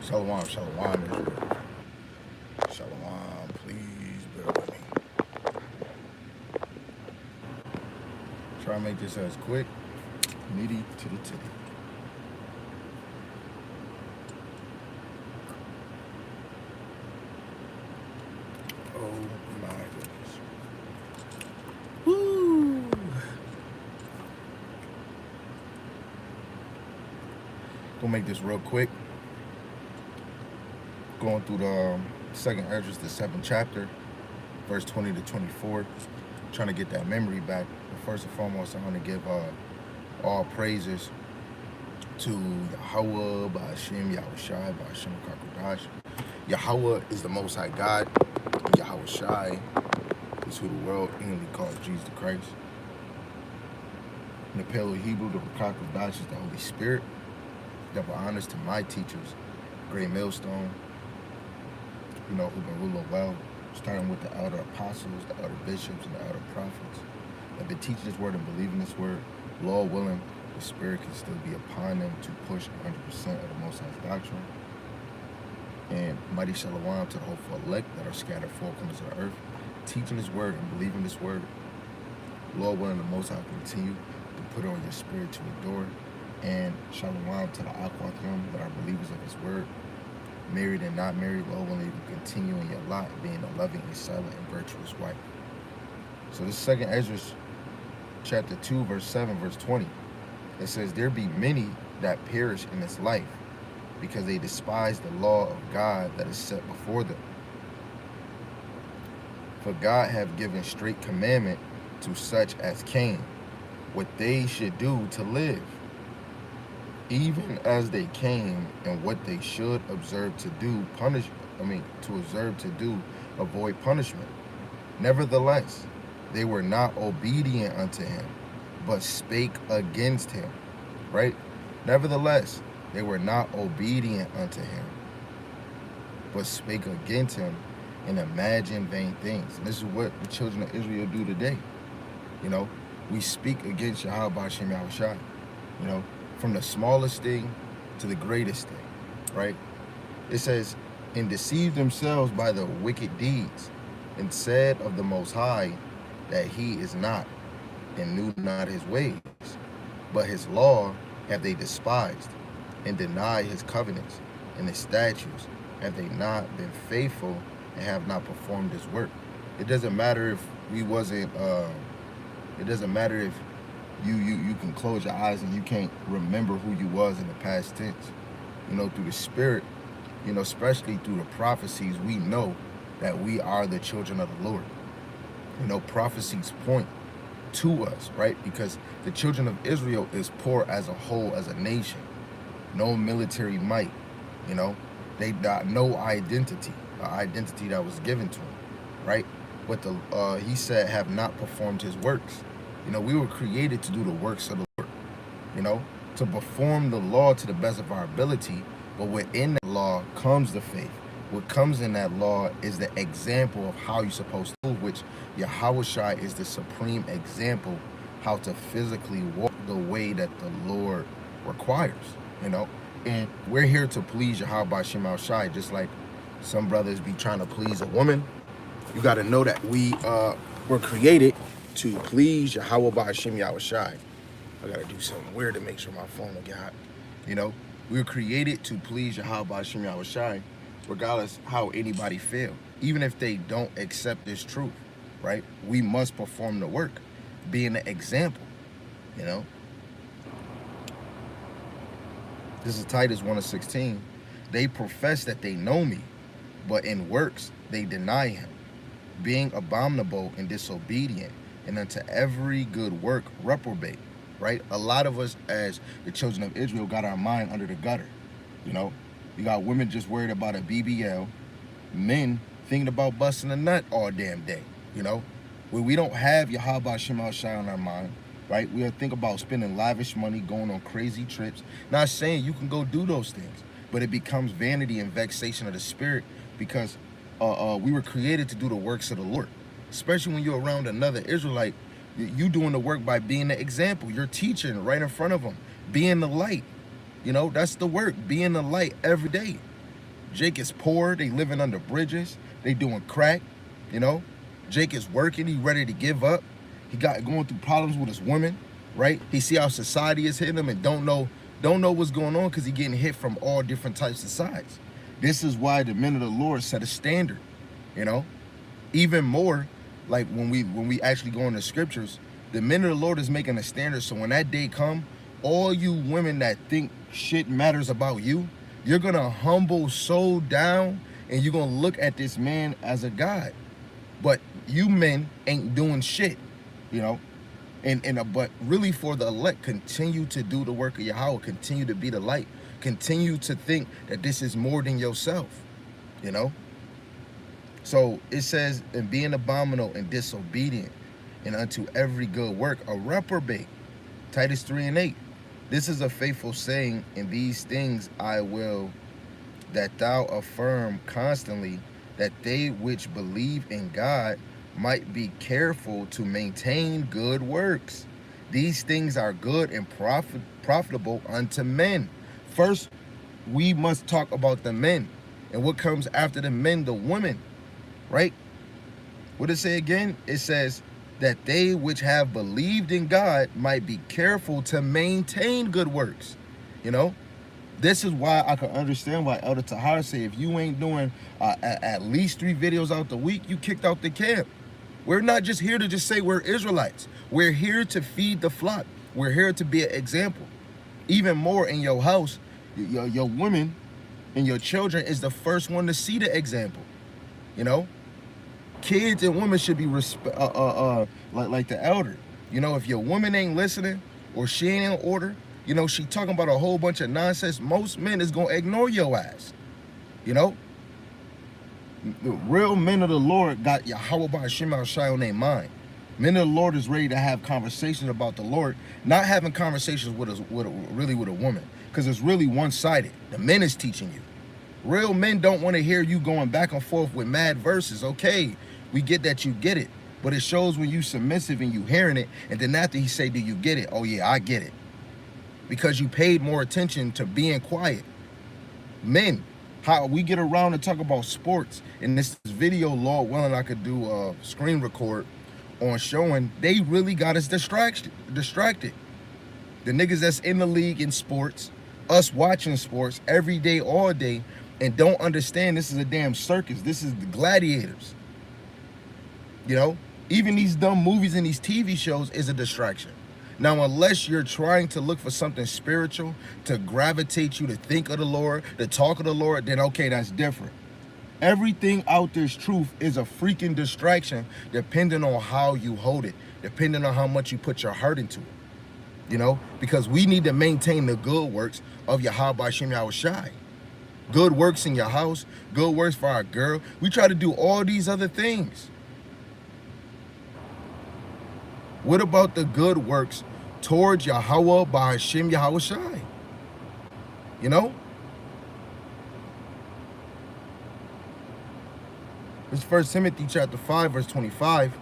Shalom, shalom, Israel. Shalom, please bear with me. Try to make this as quick, nitty to the titty. Oh my goodness. Woo! Gonna make this real quick. Going through the second Esdras, the 7th chapter, verse 20 to 24. Trying to get that memory back. But first and foremost, I want to give all praises to Yahweh, Ba'ashem, Yahushai, Ba'ashem Kakodash. Yahweh is the Most High God. Yahushai is who the world English calls Jesus Christ. In the Paleo Hebrew, the Kakodash is the Holy Spirit. Double honors to my teachers, Great Millstone, who've been ruling well, starting with the elder apostles, the elder bishops, and the elder prophets. They've been teaching this word and believing this word. Lord willing, the Spirit can still be upon them to push 100% of the Most High's doctrine. And mighty shalom to the hopeful elect that are scattered four corners of the earth, teaching this word and believing this word. Lord willing, the Most High continue to put on your spirit to adore. And shalom to the Aquathum that are believers of his word, married and not married. Lord willing, you can continue in your lot, being a loving and silent and virtuous wife. So this second Esdras, chapter 2, verse 7, verse 20, it says, there be many that perish in this life, because they despise the law of God that is set before them. For God hath given straight commandment to such as came, what they should do to live, even as they came, and what they should observe to do, avoid punishment. Nevertheless, they were not obedient unto him, but spake against him. Right? Nevertheless, they were not obedient unto him, but spake against him, and imagined vain things. And this is what the children of Israel do today. We speak against Yahweh Hashem Yahushai. From the smallest thing to the greatest thing, right? It says, and deceived themselves by the wicked deeds, and said of the Most High that he is not, and knew not his ways. But his law have they despised, and denied his covenants, and his statutes have they not been faithful, and have not performed his work. It doesn't matter if we wasn't, it doesn't matter if you can close your eyes and you can't remember who you was in the past tense. Through the Spirit, especially through the prophecies, we know that we are the children of the Lord. Prophecies point to us, right? Because the children of Israel is poor as a whole, as a nation. No military might, they got no identity, the identity that was given to them, right? But he said, have not performed his works. We were created to do the works of the Lord, to perform the law to the best of our ability. But within that law comes the faith. What comes in that law is the example of how you're supposed to move, which Yahushai is the supreme example, how to physically walk the way that the Lord requires, And we're here to please Yahweh Shema Shai, just like some brothers be trying to please a woman. You got to know that we were created to please Yahweh Ba'ashem Yahushai. I gotta do something weird to make sure my phone will get hot. We were created to please Yahweh Ba'ashem Yahushai, regardless how anybody feel. Even if they don't accept this truth, right? We must perform the work, being the example, This is Titus 1:16. They profess that they know me, but in works they deny him, being abominable and disobedient, and unto every good work reprobate, right? A lot of us as the children of Israel got our mind under the gutter, You got women just worried about a BBL, men thinking about busting a nut all damn day, Where we don't have Yahweh Shema Shai on our mind, right? We think about spending lavish money, going on crazy trips. Not saying you can go do those things, but it becomes vanity and vexation of the spirit, because we were created to do the works of the Lord. Especially when you're around another Israelite, you doing the work by being the example. You're teaching right in front of them, being the light. That's the work, being the light every day. Jake is poor. They living under bridges. They doing crack. You know, Jake is working. He ready to give up. He got going through problems with his woman, right? He see how society is hitting him and don't know what's going on because he getting hit from all different types of sides. This is why the men of the Lord set a standard, you know, even more like when we actually go into scriptures, the men of the Lord is making a standard. So when that day come, all you women that think shit matters about you, you're gonna humble so down and you're gonna look at this man as a god. But you men ain't doing shit, you know. But really for the elect, continue to do the work of Yahweh, continue to be the light, continue to think that this is more than yourself, you know. So it says, and being abominable and disobedient, and unto every good work a reprobate. Titus 3:8. This is a faithful saying, and these things I will that thou affirm constantly, that they which believe in God might be careful to maintain good works. These things are good and profitable unto men. First, we must talk about the men. And what comes after the men? The women, right? What does it say again? It says that they which have believed in God might be careful to maintain good works. You know, this is why I can understand why Elder Tahar say if you ain't doing at least 3 videos out the week, you kicked out the camp. We're not just here to just say we're Israelites. We're here to feed the flock. We're here to be an example. Even more in your house, your women and your children is the first one to see the example. You know, kids and women should be like the elder. You know, if your woman ain't listening or she ain't in order, you know, she talking about a whole bunch of nonsense, most men is gonna ignore your ass. You know, the real men of the Lord got Yahweh Ba'Shem Shai on their mind. Men of the Lord is ready to have conversations about the Lord, not having conversations with a woman, because it's really one-sided. The men is teaching you. Real men don't want to hear you going back and forth with mad verses. Okay, we get that you get it, but it shows when you submissive and you hearing it, and then after he say, do you get it? Oh yeah, I get it. Because you paid more attention to being quiet. Men, how we get around and talk about sports, in this video, Lord willing, I could do a screen record on showing they really got us distracted. The niggas that's in the league in sports, us watching sports every day, all day, and don't understand this is a damn circus. This is the gladiators. You know, even these dumb movies and these TV shows is a distraction. Now, unless you're trying to look for something spiritual to gravitate you to think of the Lord, to talk of the Lord, then okay, that's different. Everything out there's truth is a freaking distraction depending on how you hold it, depending on how much you put your heart into it. You know, because we need to maintain the good works of Yahweh Ba'Shem Yahweh Shai. Good works in your house, good works for our girl. We try to do all these other things. What about the good works towards Yahweh Ba'Shem Yahweh Shai? You know? This is 1 Timothy chapter 5, verse 25.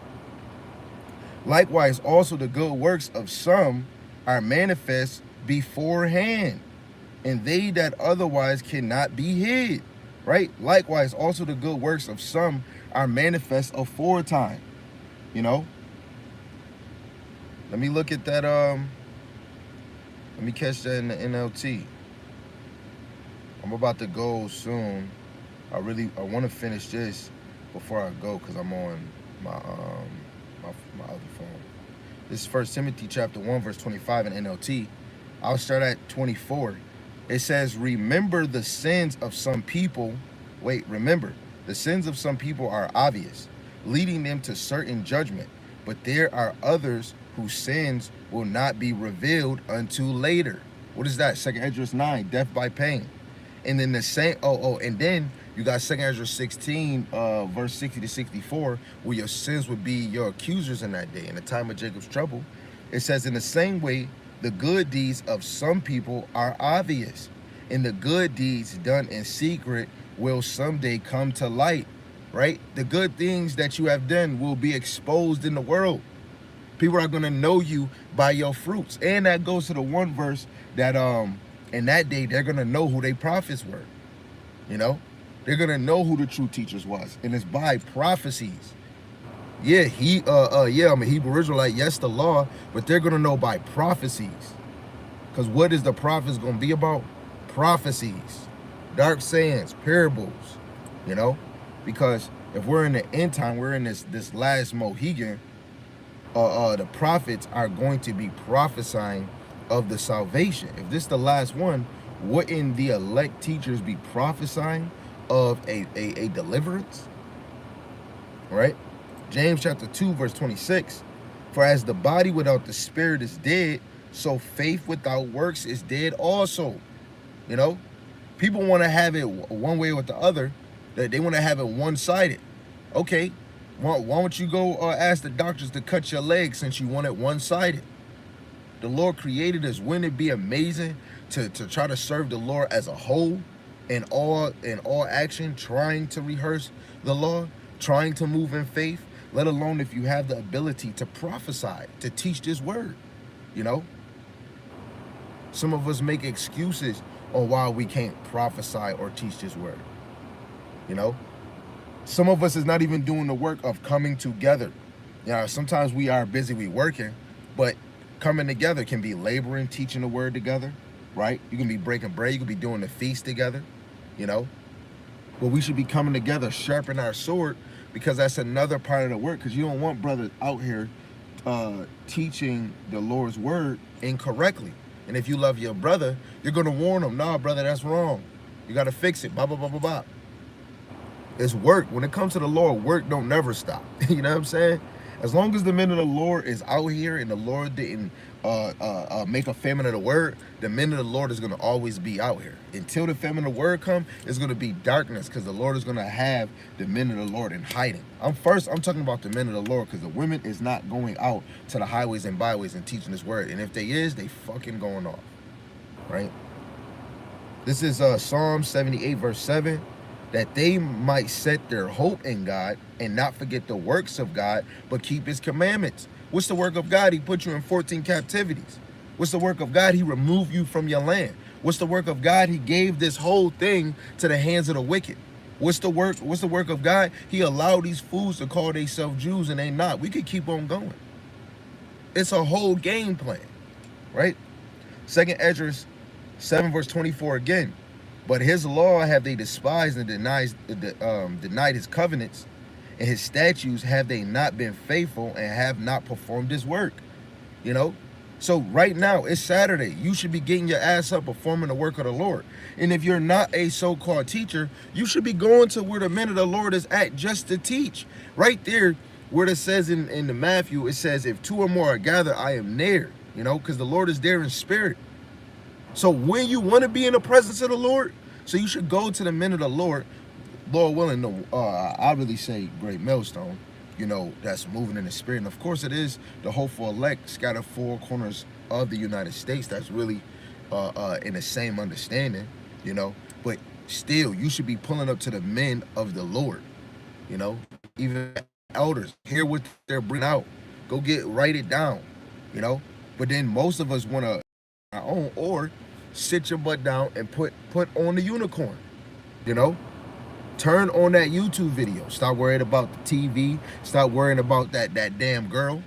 Likewise, also the good works of some are manifest beforehand, and they that otherwise cannot be hid. Right? Likewise, also the good works of some are manifest aforetime. You know? Let me look at that, let me catch that in the NLT. I'm about to go soon. I want to finish this before I go because I'm on my other phone. This is 1 Timothy chapter 1, verse 25 in NLT. I'll start at 24. It says, remember the sins of some people. Remember, the sins of some people are obvious, leading them to certain judgment. But there are others whose sins will not be revealed until later. What is that? 2 Esdras 9, death by pain. And then the same, and then you got 2 Esdras 16, verse 60 to 64, where your sins would be your accusers in that day, in the time of Jacob's trouble. It says, in the same way, the good deeds of some people are obvious, and the good deeds done in secret will someday come to light, right? The good things that you have done will be exposed in the world. People are going to know you by your fruits. And that goes to the one verse that in that day, they're going to know who their prophets were. You know, They're gonna know who the true teachers was, and it's by prophecies. Yeah, I'm a Hebrew Israelite. Yes, the law, but they're gonna know by prophecies. Because what is the prophets gonna be about? Prophecies, dark sayings, parables. You know, because if we're in the end time, we're in this last Mohegan. The prophets are going to be prophesying of the salvation. If this is the last one, wouldn't the elect teachers be prophesying of a deliverance? Right? James chapter 2, verse 26. For as the body without the spirit is dead, so faith without works is dead also. You know? People want to have it one way or the other. They want to have it one-sided. Okay, why don't you go ask the doctors to cut your leg since you want it one-sided? The Lord created us. Wouldn't it be amazing to try to serve the Lord as a whole in all action, trying to rehearse the law, trying to move in faith, let alone if you have the ability to prophesy, to teach this word, you know? Some of us make excuses on why we can't prophesy or teach this word, you know? Some of us is not even doing the work of coming together. You know, sometimes we are busy, we working, but coming together can be laboring, teaching the word together, right? You can be breaking bread, you can be doing the feast together, you know? But we should be coming together, sharpen our sword, because that's another part of the work, because you don't want brothers out here teaching the Lord's word incorrectly. And if you love your brother, you're going to warn them, nah, brother, that's wrong. You got to fix it, blah, blah, blah, blah, blah. It's work. When it comes to the Lord, work don't never stop. You know what I'm saying? As long as the men of the Lord is out here and the Lord didn't make a famine of the word, the men of the Lord is going to always be out here. Until the famine of the word come, it's going to be darkness, because the Lord is going to have the men of the Lord in hiding. I'm talking about the men of the Lord, because the women is not going out to the highways and byways and teaching this word. And if they is, they fucking going off. Right? This is Psalm 78, verse 7. That they might set their hope in God and not forget the works of God, but keep his commandments. What's the work of God? He put you in 14 captivities. What's the work of God? He removed you from your land. What's the work of God? He gave this whole thing to the hands of the wicked. What's the work of God? He allowed these fools to call themselves Jews and they not. We could keep on going. It's a whole game plan, right? 2 Esdras 7, verse 24 again. But his law have they despised and denied his covenants, and his statutes have they not been faithful and have not performed his work. You know? So right now, it's Saturday. You should be getting your ass up performing the work of the Lord. And if you're not a so-called teacher, you should be going to where the men of the Lord is at just to teach. Right there, where it says in the Matthew, it says, if two or more are gathered, I am near. You know, because the Lord is there in spirit. So when you want to be in the presence of the Lord, so you should go to the men of the Lord, Lord willing, I really say great millstone, you know, that's moving in the spirit. And of course it is the hopeful elect scattered four corners of the United States that's really in the same understanding, you know. But still, you should be pulling up to the men of the Lord, you know, even elders, hear what they're bringing out, go write it down, you know. But then most of us want to our own, or sit your butt down and put on the unicorn, you know. Turn on that YouTube video. Stop worrying about the TV. Stop worrying about that damn girl,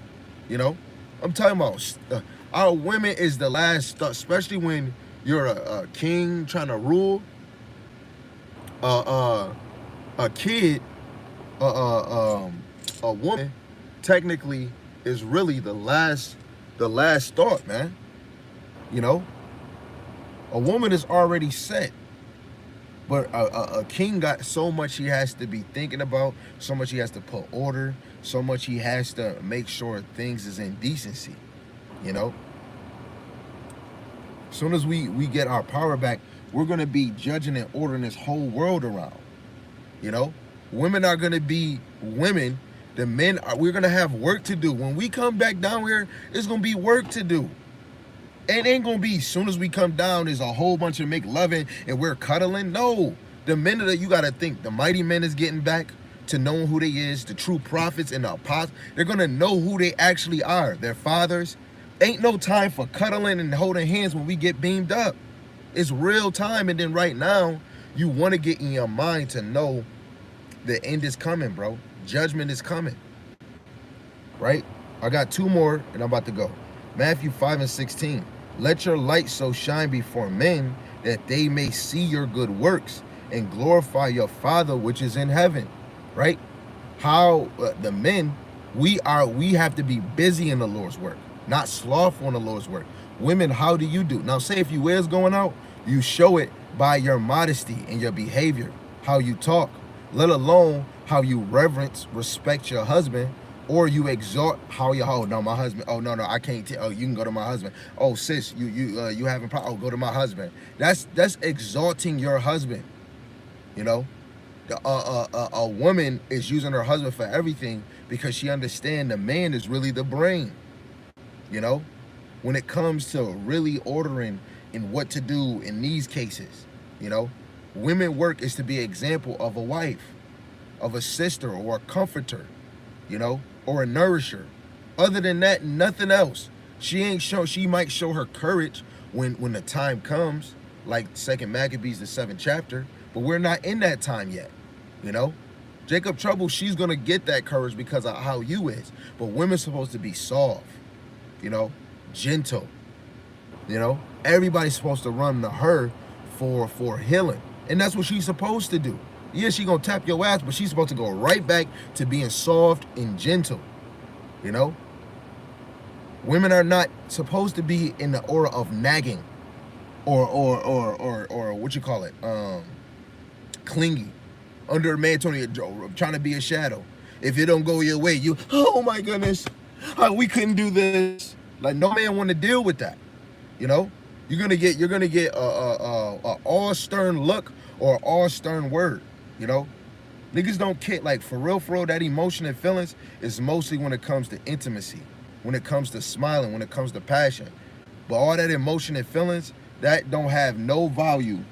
you know. I'm talking about our women is the last stuff, especially when you're a king trying to rule a kid. A woman technically is really the last thought, man. You know, a woman is already set, but a king got so much he has to be thinking about, so much he has to put order, so much he has to make sure things is in decency, you know. As soon as we get our power back, we're going to be judging and ordering this whole world around, you know. Women are going to be women. The men we're going to have work to do. When we come back down here, it's going to be work to do. It ain't gonna be as soon as we come down, there's a whole bunch of make loving and we're cuddling. No, the men that you gotta think, the mighty men is getting back to knowing who they is, the true prophets and the apostles. They're gonna know who they actually are, their fathers. Ain't no time for cuddling and holding hands when we get beamed up. It's real time. And then right now, You want to get in your mind to know the end is coming, bro. Judgment is coming, right? I got two more and I'm about to go. Matthew 5:16. Let your light so shine before men that they may see your good works and glorify your Father which is in heaven, right? How the men, we have to be busy in the Lord's work, not slothful in the Lord's work. Women, how do you do? Now, say if you wears going out, you show it by your modesty and your behavior, how you talk, let alone how you reverence, respect your husband, or you exhort how you, oh no, my husband, oh no, I can't, oh, you can go to my husband. Oh sis, you having problem, oh, go to my husband. That's exalting your husband, you know? A woman is using her husband for everything because she understands the man is really the brain, you know? When it comes to really ordering and what to do in these cases, you know? Women work is to be an example of a wife, of a sister or a comforter, you know, or a nourisher. Other than that, nothing else. She might show her courage when the time comes, like 2 Maccabees, the 7th chapter, but we're not in that time yet, you know? Jacob Trouble, she's gonna get that courage because of how you is. But women's supposed to be soft, you know, gentle, you know? Everybody's supposed to run to her for healing. And that's what she's supposed to do. Yeah, she gonna tap your ass, but she's supposed to go right back to being soft and gentle, you know? Women are not supposed to be in the aura of nagging or what you call it, clingy, under a man trying to be a shadow. If it don't go your way, you, oh my goodness, we couldn't do this. Like, no man want to deal with that, you know? You're gonna get a all stern look or all stern word, you know? Niggas don't care, like, for real, that emotion and feelings is mostly when it comes to intimacy, when it comes to smiling, when it comes to passion. But all that emotion and feelings, that don't have no value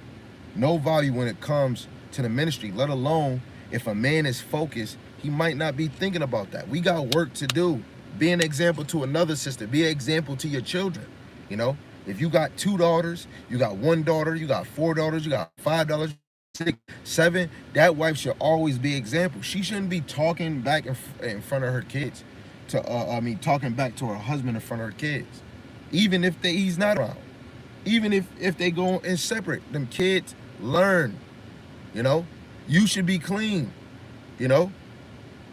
when it comes to the ministry, let alone if a man is focused, he might not be thinking about that. We got work to do. Be an example to another sister. Be an example to your children, you know? If you got 2 daughters, you got 1 daughter, you got 4 daughters, you got 5 daughters, 6, 7, that wife should always be example. She shouldn't be talking back in front of her kids, talking back to her husband in front of her kids, even if he's not around. Even if they go and separate, them kids learn, you know? You should be clean, you know?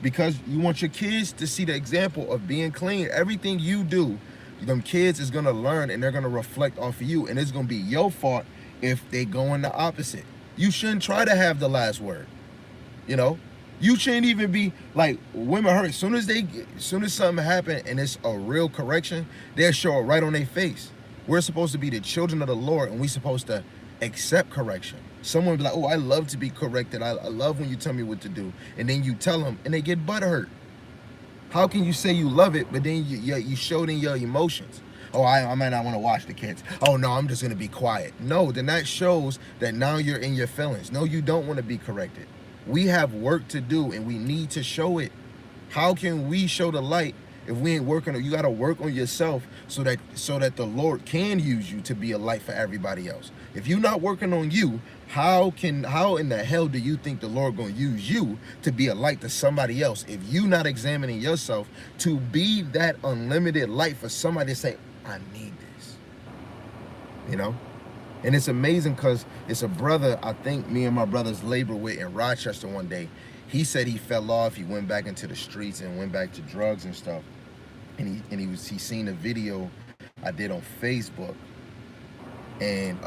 Because you want your kids to see the example of being clean. Everything you do, them kids is gonna learn and they're gonna reflect off of you, and it's gonna be your fault if they go in the opposite. You shouldn't try to have the last word, you know? You shouldn't even be, like, women hurt. As soon as something happen and it's a real correction, they'll show it right on their face. We're supposed to be the children of the Lord, and we're supposed to accept correction. Someone be like, oh, I love to be corrected. I love when you tell me what to do. And then you tell them, and they get butthurt. How can you say you love it, but then you showed in your emotions? Oh, I might not want to watch the kids. Oh, no, I'm just going to be quiet. No, then that shows that now you're in your feelings. No, you don't want to be corrected. We have work to do, and we need to show it. How can we show the light if we ain't working? You got to work on yourself so that the Lord can use you to be a light for everybody else. If you're not working on you, how in the hell do you think the Lord gonna use you to be a light to somebody else if you not examining yourself to be that unlimited light for somebody to say, I need this, you know? And it's amazing because it's a brother I think me and my brothers labored with in Rochester one day. He said he fell off, he went back into the streets and went back to drugs and stuff. And he seen a video I did on Facebook, and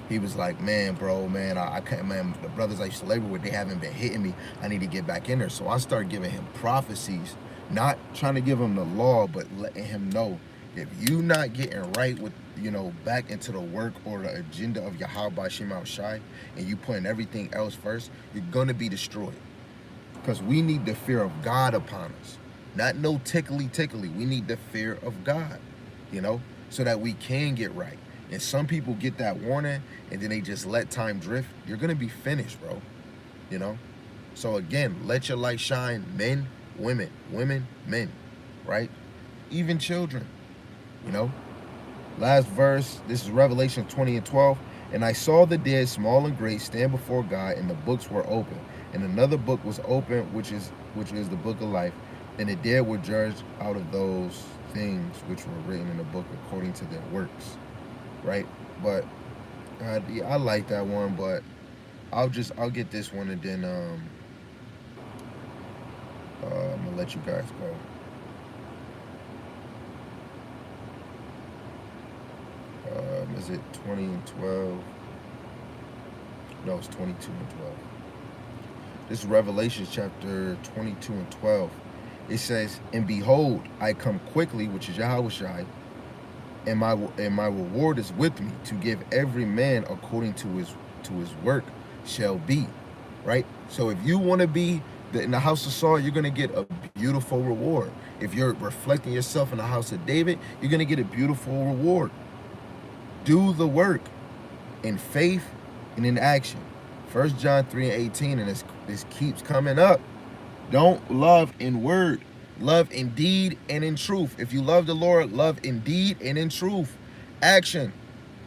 he was like, man, I can't, man, the brothers I used to labor with, they haven't been hitting me. I need to get back in there. So I started giving him prophecies, not trying to give him the law, but letting him know, if you not getting right with, you know, back into the work or the agenda of Yahweh Shema Shai, and you putting everything else first, you're going to be destroyed. Because we need the fear of God upon us. Not no tickly. We need the fear of God, you know, so that we can get right. And some people get that warning and then they just let time drift. You're going to be finished, bro, you know? So again, let your light shine, men, women, men, right? Even children, you know? Last verse, this is Revelation 20:12. And I saw the dead, small and great, stand before God, and the books were open. And another book was open, which is the book of life. And the dead were judged out of those things which were written in the book according to their works. Right? But yeah, I like that one, but I'll get this one, and then I'm gonna let you guys go. Is it 20 and 12? No, it's 22 and 12. This is Revelation chapter 22 and 12. It says, "And behold, I come quickly," which is Yahushai, "and my reward is with me to give every man according to his work shall be." Right? So if you want to be in the house of Saul, you're gonna get a beautiful reward. If you're reflecting yourself in the house of David, you're gonna get a beautiful reward. Do the work in faith and in action. 1 John 3:18, and this keeps coming up. Don't love in word, love in deed and in truth. If you love the Lord, love in deed and in truth. Action.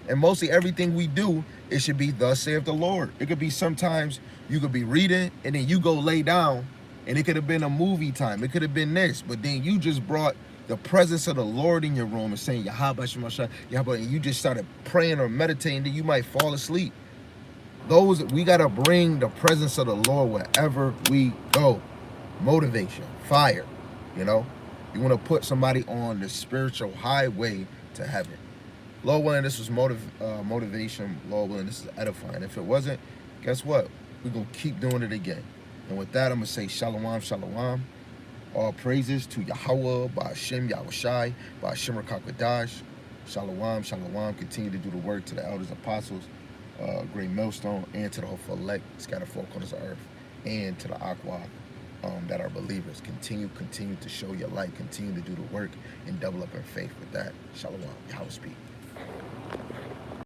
And mostly everything we do, it should be thus saith the Lord. It could be sometimes you could be reading and then you go lay down, and it could have been a movie time. It could have been this, but then you just brought the presence of the Lord in your room and saying, Yahweh, Yahweh, and you just started praying or meditating, then you might fall asleep. We got to bring the presence of the Lord wherever we go. Motivation, fire, you know. You want to put somebody on the spiritual highway to heaven. Lord willing, this was motivation. Lord willing, this is edifying. If it wasn't, guess what? We're going to keep doing it again. And with that, I'm going to say shalom, shalom. All praises to Yahweh, Ba'ashem, Yahushai, Ba'ashem Rakakadash. Shalom, shalom. Continue to do the work to the elders, apostles, great millstone, and to the hopeful elect, scattered four corners of earth, and to the Aqua that are believers. Continue to show your light. Continue to do the work and double up in faith with that. Shalom. Yahweh speak.